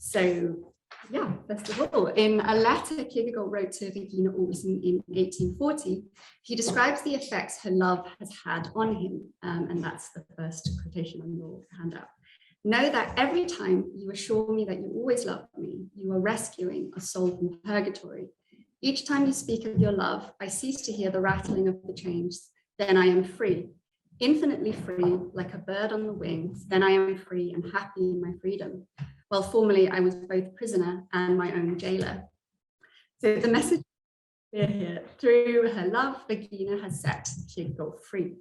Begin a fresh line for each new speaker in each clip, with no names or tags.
So, yeah, first of all, in a letter Kierkegaard wrote to Regina Olsen in 1840, he describes the effects her love has had on him, and that's the first quotation on your handout. Know that every time you assure me that you always love me, you are rescuing a soul from purgatory. Each time you speak of your love, I cease to hear the rattling of the chains. Then I am free, infinitely free, like a bird on the wings. Then I am free and happy in my freedom. Well, formerly I was both prisoner and my own jailer. So the message here, through her love, Regina has set Kierkegaard free.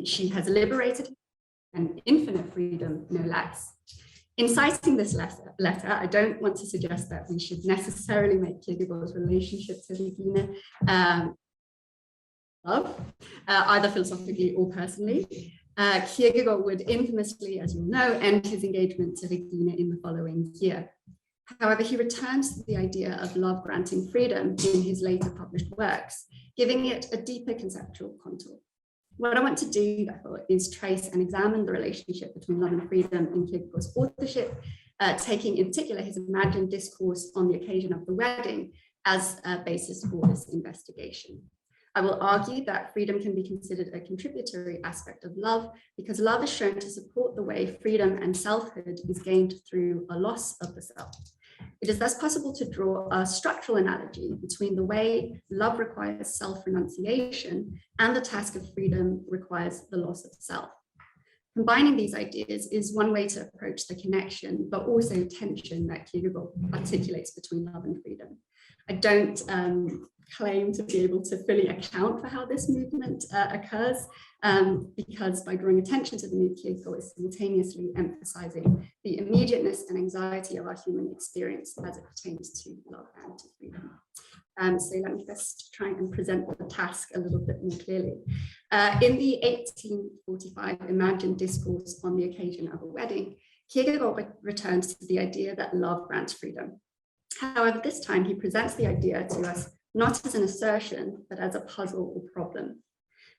She has liberated him, and infinite freedom, no less. In citing this letter, I don't want to suggest that we should necessarily make Kierkegaard's relationship to Regina love, either philosophically or personally. Kierkegaard would infamously, as you'll know, end his engagement to Regina in the following year. However, he returns to the idea of love granting freedom in his later published works, giving it a deeper conceptual contour. What I want to do, therefore, is trace and examine the relationship between love and freedom in Kierkegaard's authorship, taking in particular his imagined discourse on the occasion of the wedding as a basis for this investigation. I will argue that freedom can be considered a contributory aspect of love because love is shown to support the way freedom and selfhood is gained through a loss of the self. It is thus possible to draw a structural analogy between the way love requires self-renunciation and the task of freedom requires the loss of self. Combining these ideas is one way to approach the connection, but also tension that Kierkegaard articulates between love and freedom. I don't claim to be able to fully account for how this movement occurs, because by drawing attention to the mood, Kierkegaard is simultaneously emphasizing the immediateness and anxiety of our human experience as it pertains to love and to freedom. So let me first try and present the task a little bit more clearly. In the 1845 imagined discourse on the occasion of a wedding, Kierkegaard returns to the idea that love grants freedom. However, this time he presents the idea to us not as an assertion, but as a puzzle or problem.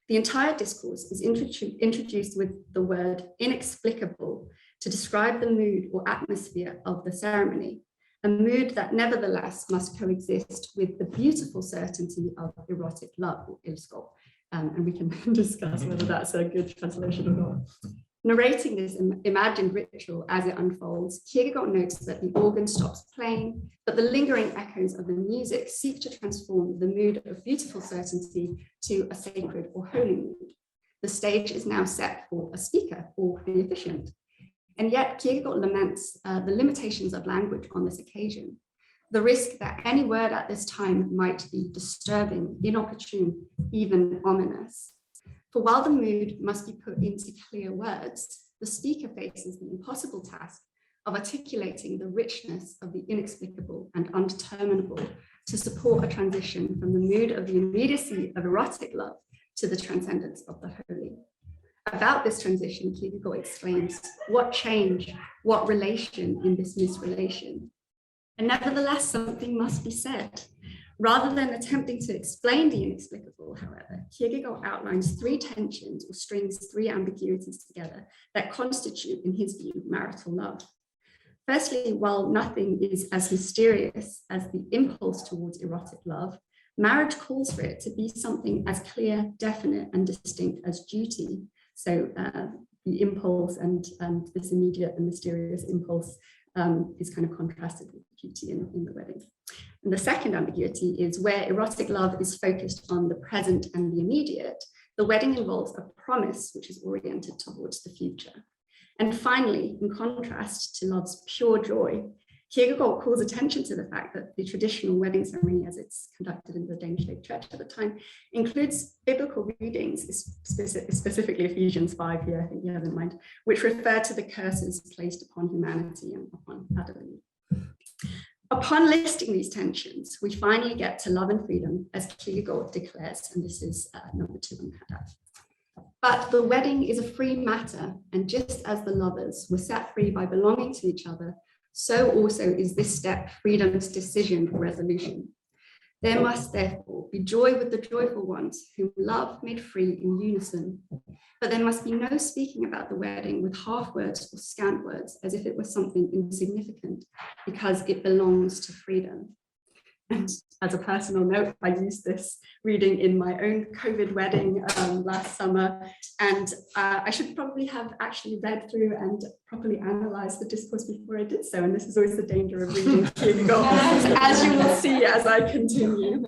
The entire discourse is introduced with the word inexplicable to describe the mood or atmosphere of the ceremony, a mood that nevertheless must coexist with the beautiful certainty of erotic love, or ilskov, and we can discuss whether that's a good translation or not. Narrating this imagined ritual as it unfolds, Kierkegaard notes that the organ stops playing, but the lingering echoes of the music seek to transform the mood of beautiful certainty to a sacred or holy mood. The stage is now set for a speaker or the officiant. And yet Kierkegaard laments the limitations of language on this occasion, the risk that any word at this time might be disturbing, inopportune, even ominous. For while the mood must be put into clear words, the speaker faces the impossible task of articulating the richness of the inexplicable and undeterminable to support a transition from the mood of the immediacy of erotic love to the transcendence of the holy. About this transition, Kierkegaard exclaims, what change, what relation in this misrelation? And nevertheless, something must be said. Rather than attempting to explain the inexplicable, however, Kierkegaard outlines three tensions or strings three ambiguities together that constitute, in his view, marital love. Firstly, while nothing is as mysterious as the impulse towards erotic love, marriage calls for it to be something as clear, definite, and distinct as duty. So the impulse and this immediate and mysterious impulse is kind of contrasted with duty in the wedding. And the second ambiguity is where erotic love is focused on the present and the immediate, the wedding involves a promise which is oriented towards the future. And finally, in contrast to love's pure joy, Kierkegaard calls attention to the fact that the traditional wedding ceremony, as it's conducted in the Danish State Church at the time, includes biblical readings, specifically Ephesians 5 here, I think you have in mind, which refer to the curses placed upon humanity and upon Adam and Eve. Upon listing these tensions, we finally get to love and freedom, as Kierkegaard declares, and this is number 2 on the handout. But the wedding is a free matter, and just as the lovers were set free by belonging to each other, so also is this step freedom's decision or resolution. There must therefore be joy with the joyful ones whom love made free in unison. But there must be no speaking about the wedding with half words or scant words as if it was something insignificant, because it belongs to freedom. And as a personal note, I used this reading in my own COVID wedding last summer, and I should probably have actually read through and properly analysed the discourse before I did so, and this is always the danger of reading Kierkegaard, as you will see as I continue.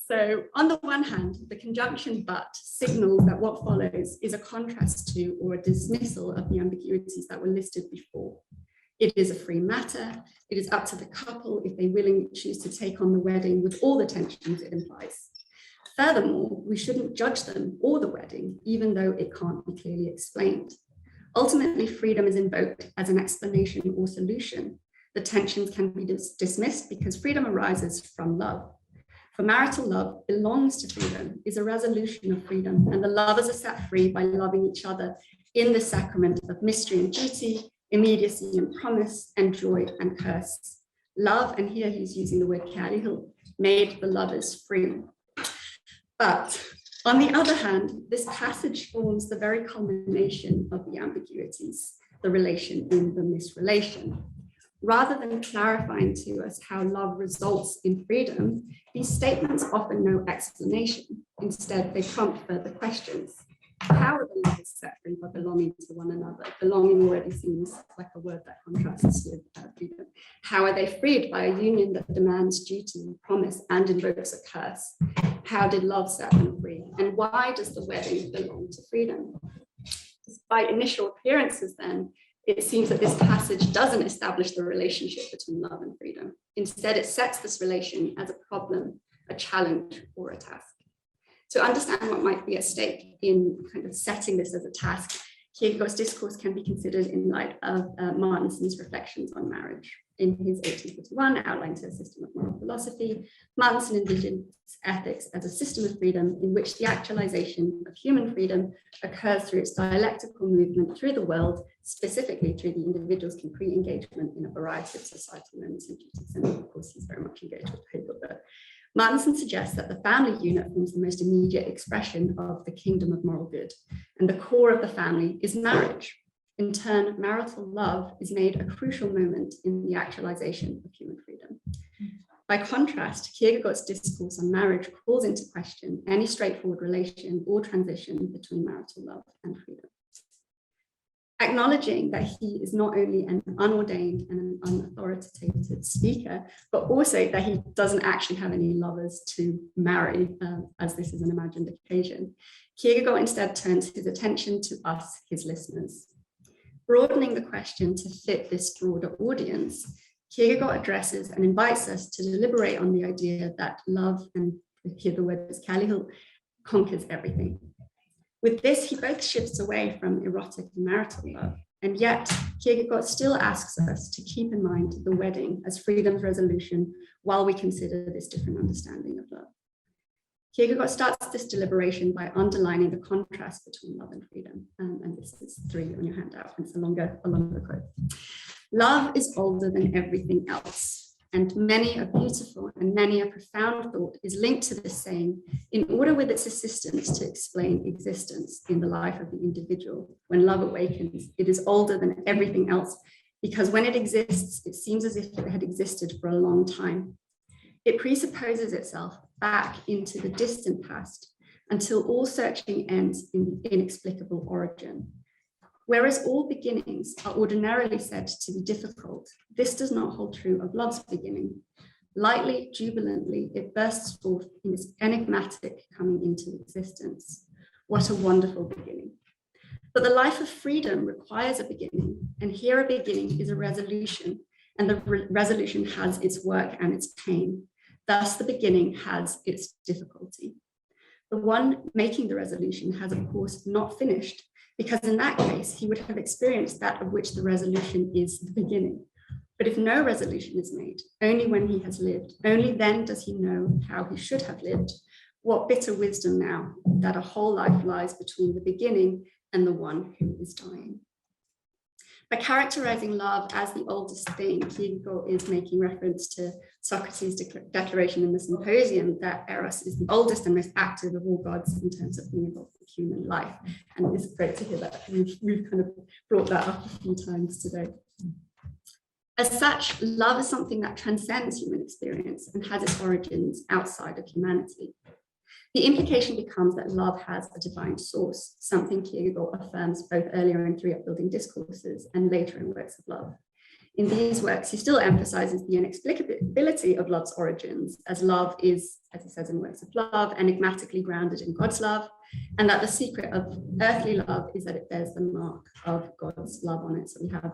So on the one hand, the conjunction but signals that what follows is a contrast to or a dismissal of the ambiguities that were listed before. It is a free matter. It is up to the couple if they willingly choose to take on the wedding with all the tensions it implies. Furthermore, we shouldn't judge them or the wedding, even though it can't be clearly explained. Ultimately, freedom is invoked as an explanation or solution. The tensions can be dismissed because freedom arises from love. For marital love belongs to freedom, is a resolution of freedom, and the lovers are set free by loving each other in the sacrament of mystery and duty, immediacy and promise, and joy and curse. Love, and here he's using the word kærlighed, made the lovers free. But on the other hand, this passage forms the very culmination of the ambiguities, the relation in the misrelation. Rather than clarifying to us how love results in freedom, these statements offer no explanation. Instead, they prompt further questions. How are the lovers set free by belonging to one another? Belonging already seems like a word that contrasts with freedom. How are they freed by a union that demands duty, promise, and invokes a curse? How did love set them free? And why does the wedding belong to freedom? Despite initial appearances then, it seems that this passage doesn't establish the relationship between love and freedom. Instead, it sets this relation as a problem, a challenge, or a task. To understand what might be at stake in kind of setting this as a task, Kierkegaard's discourse can be considered in light of Martinson's reflections on marriage. In his 1841 outline to a system of moral philosophy, Martinson envisions ethics as a system of freedom in which the actualization of human freedom occurs through its dialectical movement through the world, specifically through the individual's complete engagement in a variety of societal moments and duties. And of course, he's very much engaged with Hegel there. Martinson suggests that the family unit forms the most immediate expression of the kingdom of moral good, and the core of the family is marriage. In turn, marital love is made a crucial moment in the actualization of human freedom. By contrast, Kierkegaard's discourse on marriage calls into question any straightforward relation or transition between marital love and freedom. Acknowledging that he is not only an unordained and an unauthoritative speaker, but also that he doesn't actually have any lovers to marry, as this is an imagined occasion, Kierkegaard instead turns his attention to us, his listeners. Broadening the question to fit this broader audience, Kierkegaard addresses and invites us to deliberate on the idea that love, and here the word is kærlighed, conquers everything. With this, he both shifts away from erotic and marital love, and yet Kierkegaard still asks us to keep in mind the wedding as freedom's resolution while we consider this different understanding of love. Kierkegaard starts this deliberation by underlining the contrast between love and freedom, and this is 3 on your handout, and it's a longer quote. Love is older than everything else. And many a beautiful and many a profound thought is linked to this saying in order with its assistance to explain existence in the life of the individual. When love awakens, it is older than everything else because when it exists, it seems as if it had existed for a long time. It presupposes itself back into the distant past until all searching ends in the inexplicable origin. Whereas all beginnings are ordinarily said to be difficult, this does not hold true of love's beginning. Lightly, jubilantly, it bursts forth in its enigmatic coming into existence. What a wonderful beginning. But the life of freedom requires a beginning, and here a beginning is a resolution, and the resolution has its work and its pain. Thus, the beginning has its difficulty. The one making the resolution has, of course, not finished, because in that case, he would have experienced that of which the resolution is the beginning. But if no resolution is made, only when he has lived, only then does he know how he should have lived. What bitter wisdom now, that a whole life lies between the beginning and the one who is dying. By characterizing love as the oldest thing, Kierkegaard is making reference to Socrates' declaration in the Symposium that Eros is the oldest and most active of all gods in terms of being involved with human life. And it's great to hear that we've kind of brought that up a few times today. As such, love is something that transcends human experience and has its origins outside of humanity. The implication becomes that love has a divine source, something Kierkegaard affirms both earlier in 3 Upbuilding Discourses and later in Works of Love. In these works, he still emphasizes the inexplicability of love's origins, as love is, as he says in Works of Love, enigmatically grounded in God's love, and that the secret of earthly love is that it bears the mark of God's love on it. So we have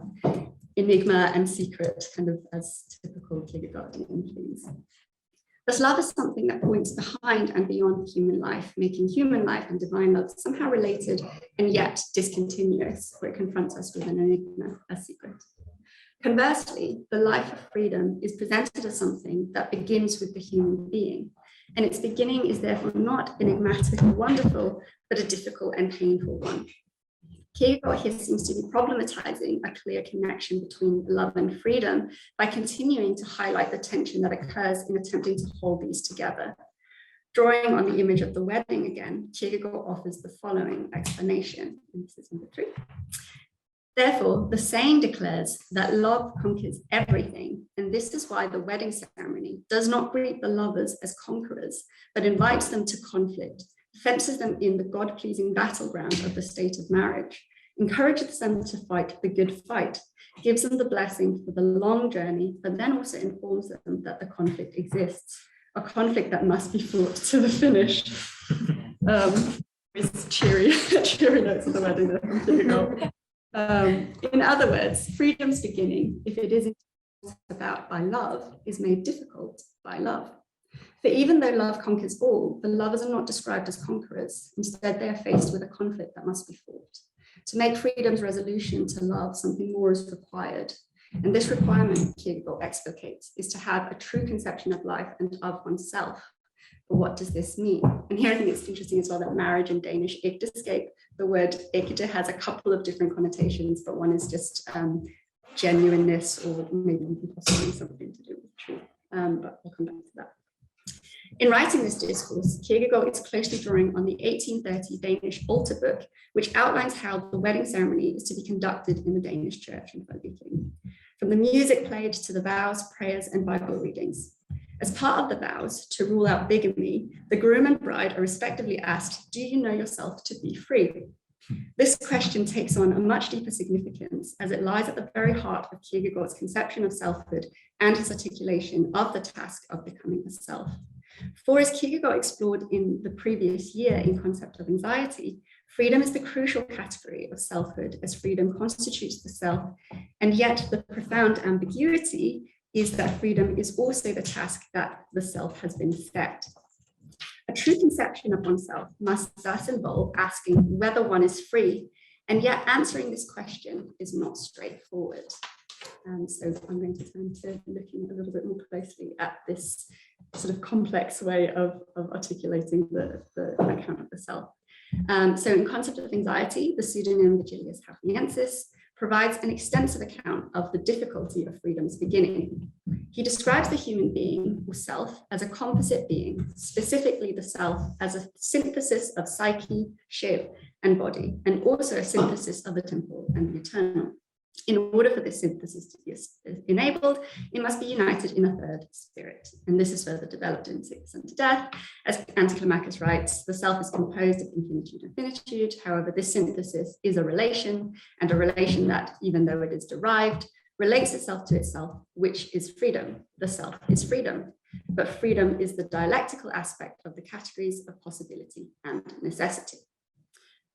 enigma and secret, kind of as typical Kierkegaardian themes. Thus, love is something that points behind and beyond human life, making human life and divine love somehow related and yet discontinuous, where it confronts us with an enigma, a secret. Conversely, the life of freedom is presented as something that begins with the human being, and its beginning is therefore not enigmatic or wonderful, but a difficult and painful one. Kierkegaard here seems to be problematizing a clear connection between love and freedom by continuing to highlight the tension that occurs in attempting to hold these together. Drawing on the image of the wedding again, Kierkegaard offers the following explanation, and this is number 3. Therefore, the saying declares that love conquers everything, and this is why the wedding ceremony does not greet the lovers as conquerors, but invites them to conflict, fences them in the God-pleasing battleground of the state of marriage, encourages them to fight the good fight, gives them the blessing for the long journey, but then also informs them that the conflict exists, a conflict that must be fought to the finish. It's cheery notes of the wedding there from Kierkegaard. In other words, freedom's beginning, if it is about by love, is made difficult by love. For even though love conquers all, the lovers are not described as conquerors. Instead, they are faced with a conflict that must be fought. To make freedom's resolution to love, something more is required. And this requirement, Kierkegaard explicates, is to have a true conception of life and of oneself. But what does this mean? And here I think it's interesting as well that marriage in Danish, ægteskab, the word ægte has a couple of different connotations, but one is just genuineness, or maybe possibly something to do with truth. But we'll come back to that. In writing this discourse, Kierkegaard is closely drawing on the 1830 Danish altar book, which outlines how the wedding ceremony is to be conducted in the Danish church in Folkekirken, from the music played to the vows, prayers, and Bible readings. As part of the vows to rule out bigamy, the groom and bride are respectively asked, "Do you know yourself to be free?" This question takes on a much deeper significance, as it lies at the very heart of Kierkegaard's conception of selfhood and his articulation of the task of becoming a self. For as Kierkegaard explored in the previous year in Concept of Anxiety, freedom is the crucial category of selfhood, as freedom constitutes the self, and yet the profound ambiguity is that freedom is also the task that the self has been set. A true conception of oneself must thus involve asking whether one is free, and yet answering this question is not straightforward. So I'm going to turn to looking a little bit more closely at this sort of complex way of articulating the account of the self. So in Concept of Anxiety, the pseudonym Vigilius Halfiensis provides an extensive account of the difficulty of freedom's beginning. He describes the human being, or self, as a composite being, specifically the self as a synthesis of psyche, shape, and body, and also a synthesis of the temporal and the eternal. In order for this synthesis to be enabled, it must be united in a third spirit. And this is further developed in Sickness and Death. As Anticlimacus writes, the self is composed of infinitude and finitude. However, this synthesis is a relation, and a relation that, even though it is derived, relates itself to itself, which is freedom. The self is freedom. But freedom is the dialectical aspect of the categories of possibility and necessity.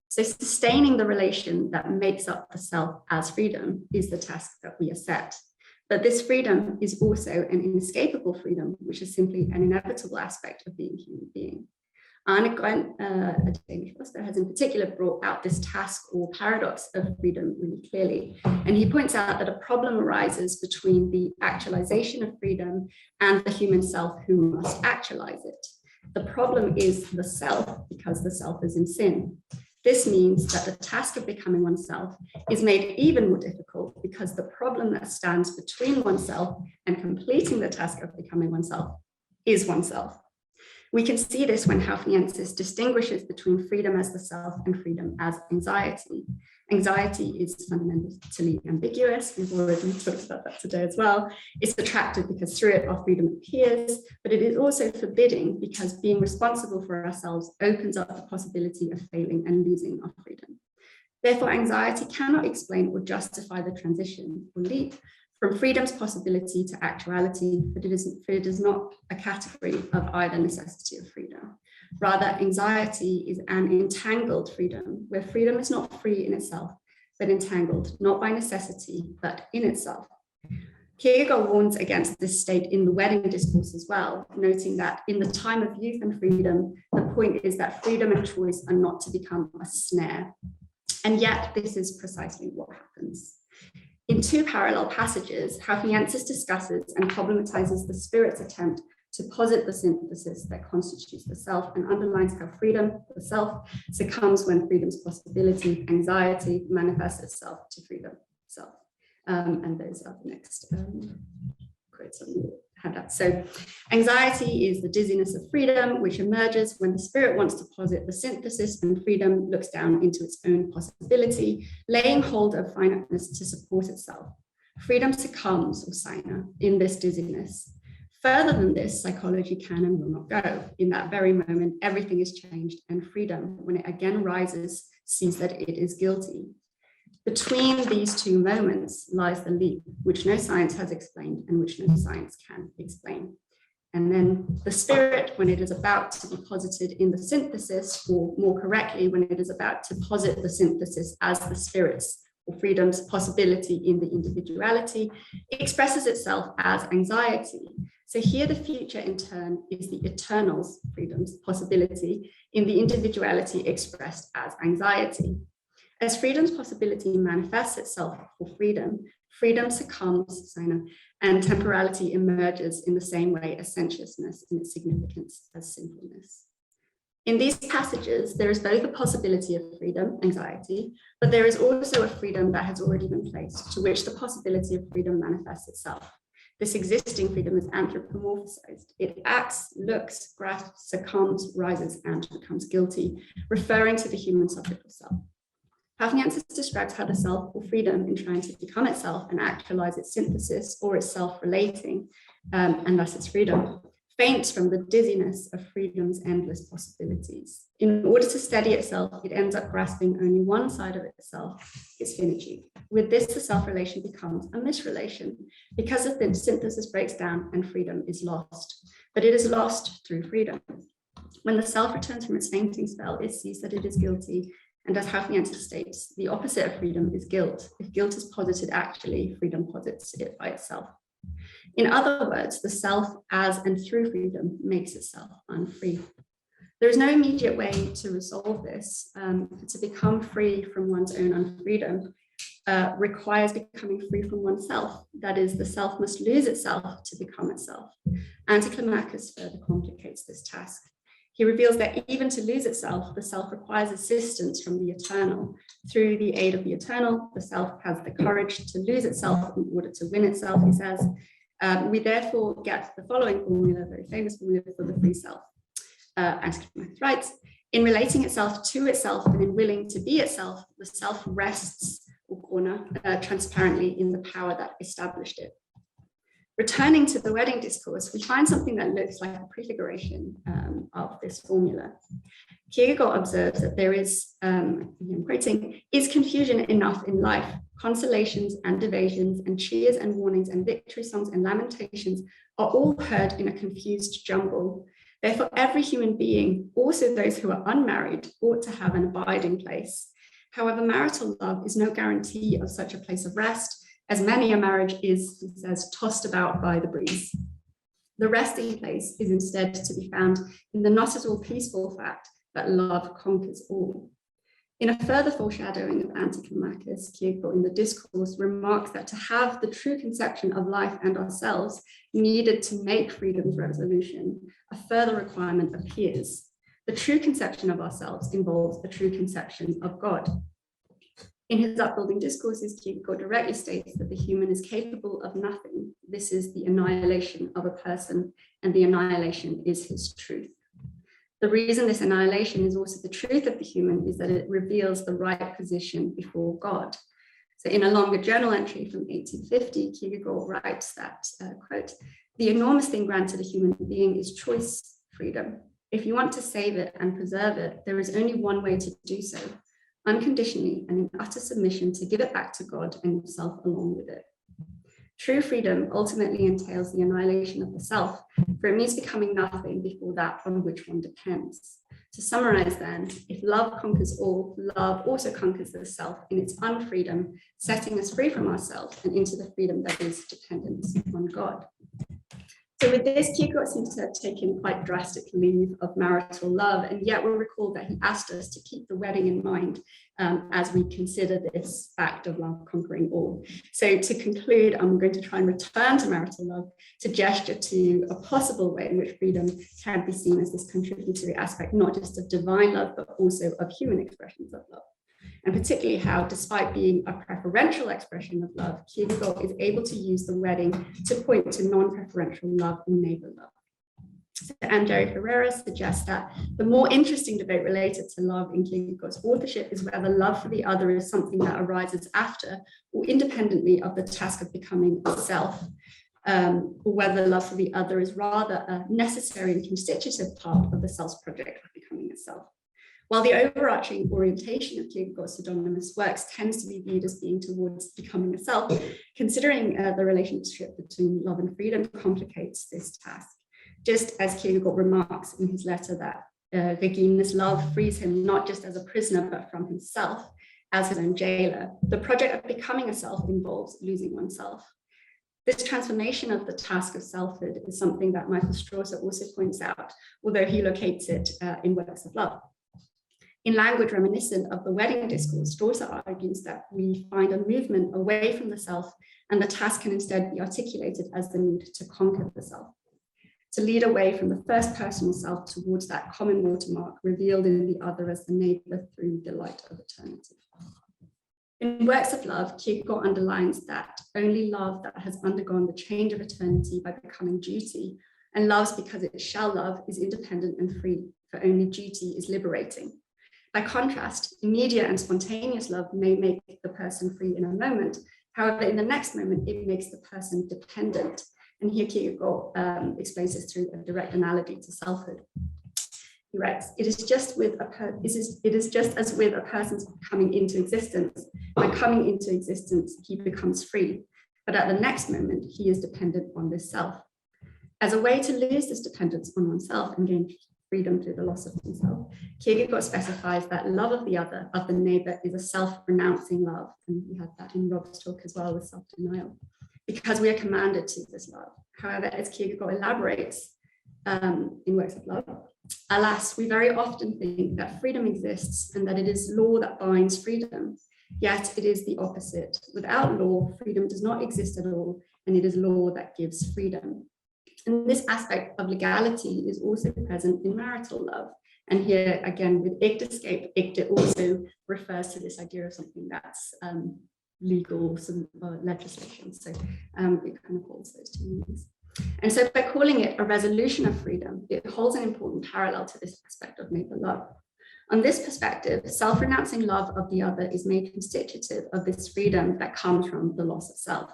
So sustaining the relation that makes up the self as freedom is the task that we are set. But this freedom is also an inescapable freedom, which is simply an inevitable aspect of being a human being. Arne Grøn, a Danish philosopher, has in particular brought out this task or paradox of freedom really clearly. And he points out that a problem arises between the actualization of freedom and the human self who must actualize it. The problem is the self, because the self is in sin. This means that the task of becoming oneself is made even more difficult because the problem that stands between oneself and completing the task of becoming oneself is oneself. We can see this when Halfiensis distinguishes between freedom as the self and freedom as anxiety. Anxiety is fundamentally ambiguous. We've already talked about that today as well. It's attractive because through it our freedom appears, but it is also forbidding because being responsible for ourselves opens up the possibility of failing and losing our freedom. Therefore, anxiety cannot explain or justify the transition or leap from freedom's possibility to actuality, but it is not a category of either necessity or freedom. Rather, anxiety is an entangled freedom, where freedom is not free in itself, but entangled, not by necessity, but in itself. Kierkegaard warns against this state in the wedding discourse as well, noting that in the time of youth and freedom, the point is that freedom and choice are not to become a snare. And yet, this is precisely what happens. In two parallel passages, Halfiensis discusses and problematizes the spirit's attempt to posit the synthesis that constitutes the self and underlines how freedom, the self, succumbs when freedom's possibility, anxiety, manifests itself to freedom, self. And those are the next quotes on the handout. So anxiety is the dizziness of freedom, which emerges when the spirit wants to posit the synthesis and freedom looks down into its own possibility, laying hold of finiteness to support itself. Freedom succumbs, or signa, in this dizziness. Further than this, psychology can and will not go. In that very moment, everything is changed, and freedom, when it again rises, sees that it is guilty. Between these two moments lies the leap, which no science has explained and which no science can explain. And then the spirit, when it is about to be posited in the synthesis, or more correctly, when it is about to posit the synthesis as the spirit's or freedom's possibility in the individuality, it expresses itself as anxiety. So here the future in turn is the eternal's freedom's possibility in the individuality expressed as anxiety. As freedom's possibility manifests itself for freedom, freedom succumbs, and temporality emerges in the same way as sensuousness in its significance as sinfulness. In these passages, there is both a possibility of freedom, anxiety, but there is also a freedom that has already been placed, to which the possibility of freedom manifests itself. This existing freedom is anthropomorphized. It acts, looks, grasps, succumbs, rises, and becomes guilty, referring to the human subject of self. Halfiensis describes how the self, or freedom, in trying to become itself and actualize its synthesis or its self-relating, and thus its freedom, faints from the dizziness of freedom's endless possibilities. In order to steady itself, it ends up grasping only one side of itself, its finitude. With this, the self-relation becomes a misrelation because the synthesis breaks down and freedom is lost. But it is lost through freedom. When the self returns from its fainting spell, it sees that it is guilty. And as Halfiensis states, the opposite of freedom is guilt. If guilt is posited actually, freedom posits it by itself. In other words, the self as and through freedom makes itself unfree. There is no immediate way to resolve this. To become free from one's own unfreedom requires becoming free from oneself. That is, the self must lose itself to become itself. Anticlimacus further complicates this task. He reveals that even to lose itself, the self requires assistance from the eternal. Through the aid of the eternal, the self has the courage to lose itself in order to win itself, he says. We therefore get the following formula, a very famous formula for the free self. Anticlimacus writes, in relating itself to itself and in willing to be itself, the self rests, transparently in the power that established it. Returning to the wedding discourse, we find something that looks like a prefiguration of this formula. Kierkegaard observes that there is, I'm quoting, is confusion enough in life, consolations and evasions and cheers and warnings and victory songs and lamentations are all heard in a confused jumble. Therefore, every human being, also those who are unmarried, ought to have an abiding place. However, marital love is no guarantee of such a place of rest, as many a marriage is, he says, tossed about by the breeze. The resting place is instead to be found in the not at all peaceful fact that love conquers all. In a further foreshadowing of Anticlimacus, Kierkegaard in the discourse remarks that to have the true conception of life and ourselves needed to make freedom's resolution, a further requirement appears. The true conception of ourselves involves a true conception of God. In his upbuilding discourses, Kierkegaard directly states that the human is capable of nothing. This is the annihilation of a person, and the annihilation is his truth. The reason this annihilation is also the truth of the human is that it reveals the right position before God. So in a longer journal entry from 1850, Kierkegaard writes that, quote, "The enormous thing granted a human being is choice freedom. If you want to save it and preserve it, there is only one way to do so, unconditionally and in utter submission to give it back to God and yourself along with it. True freedom ultimately entails the annihilation of the self, for it means becoming nothing before that on which one depends. To summarize then, if love conquers all, love also conquers the self in its unfreedom, setting us free from ourselves and into the freedom that is dependence on God." So with this, Kierkegaard seems to have taken quite drastic leave of marital love, and yet we'll recall that he asked us to keep the wedding in mind as we consider this act of love conquering all. So to conclude, I'm going to try and return to marital love to gesture to a possible way in which freedom can be seen as this contributory aspect, not just of divine love, but also of human expressions of love. And particularly how, despite being a preferential expression of love, Kierkegaard is able to use the wedding to point to non-preferential love or neighbor love. So Jerry Ferreira suggests that the more interesting debate related to love in Kierkegaard's authorship is whether love for the other is something that arises after or independently of the task of becoming a self, or whether love for the other is rather a necessary and constitutive part of the self's project of becoming a self. While the overarching orientation of Kierkegaard's pseudonymous works tends to be viewed as being towards becoming a self, considering the relationship between love and freedom complicates this task. Just as Kierkegaard remarks in his letter that Regina's love frees him not just as a prisoner, but from himself as his own jailer, the project of becoming a self involves losing oneself. This transformation of the task of selfhood is something that Michael Strasser also points out, although he locates it in Works of Love. In language reminiscent of the wedding discourse, Strasser argues that we find a movement away from the self, and the task can instead be articulated as the need to conquer the self, to lead away from the first personal self towards that common watermark revealed in the other as the neighbor through the light of eternity. In Works of Love, Kierkegaard underlines that only love that has undergone the change of eternity by becoming duty, and loves because it shall love, is independent and free, for only duty is liberating. By contrast, immediate and spontaneous love may make the person free in a moment. However, in the next moment, it makes the person dependent. And here Kierkegaard explains this through a direct analogy to selfhood. He writes, it is just as with a person's coming into existence. By coming into existence, he becomes free. But at the next moment, he is dependent on this self. As a way to lose this dependence on oneself and gain freedom through the loss of himself, Kierkegaard specifies that love of the other, of the neighbor, is a self-renouncing love. And we had that in Rob's talk as well with self-denial, because we are commanded to this love. However, as Kierkegaard elaborates in Works of Love, alas, we very often think that freedom exists and that it is law that binds freedom. Yet it is the opposite. Without law, freedom does not exist at all, and it is law that gives freedom. And this aspect of legality is also present in marital love. And here, again, with Echteskap, Echte also refers to this idea of something that's legal, some legislation. So it kind of holds those two meanings. And so by calling it a resolution of freedom, it holds an important parallel to this aspect of neighbor love. On this perspective, self-renouncing love of the other is made constitutive of this freedom that comes from the loss of self.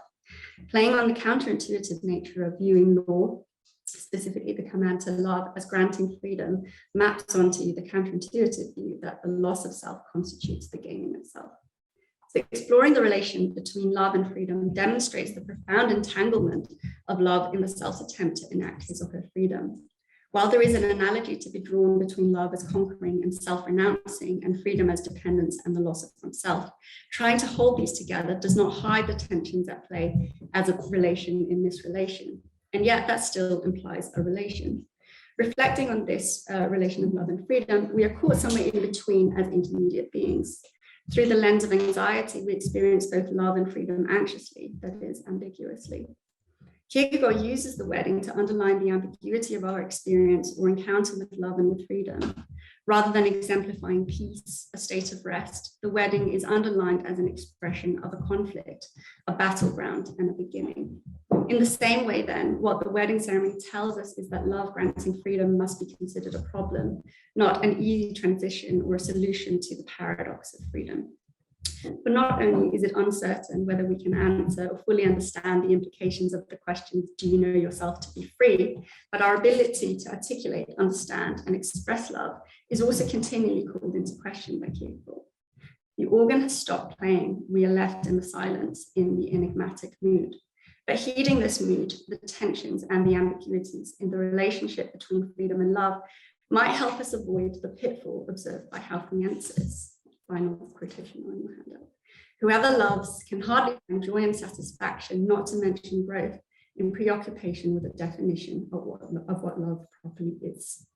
Playing on the counterintuitive nature of viewing law, specifically the command to love, as granting freedom, maps onto the counterintuitive view that the loss of self constitutes the gaining of self. So exploring the relation between love and freedom demonstrates the profound entanglement of love in the self's attempt to enact his or her freedom. While there is an analogy to be drawn between love as conquering and self-renouncing, and freedom as dependence and the loss of oneself, trying to hold these together does not hide the tensions at play as a relation in this relation. And yet that still implies a relation. Reflecting on this relation of love and freedom, we are caught somewhere in between as intermediate beings. Through the lens of anxiety, we experience both love and freedom anxiously, that is, ambiguously. Kierkegaard uses the wedding to underline the ambiguity of our experience or encounter with love and with freedom. Rather than exemplifying peace, a state of rest, the wedding is underlined as an expression of a conflict, a battleground, and a beginning. In the same way, then, what the wedding ceremony tells us is that love granting freedom must be considered a problem, not an easy transition or a solution to the paradox of freedom. But not only is it uncertain whether we can answer or fully understand the implications of the question, do you know yourself to be free? But our ability to articulate, understand, and express love is also continually called into question by Kierkegaard. The organ has stopped playing. We are left in the silence, in the enigmatic mood. But heeding this mood, the tensions and the ambiguities in the relationship between freedom and love might help us avoid the pitfall observed by Halfniensis. Final quotation on your handout. Whoever loves can hardly find joy and satisfaction, not to mention growth, in preoccupation with a definition of what love properly is.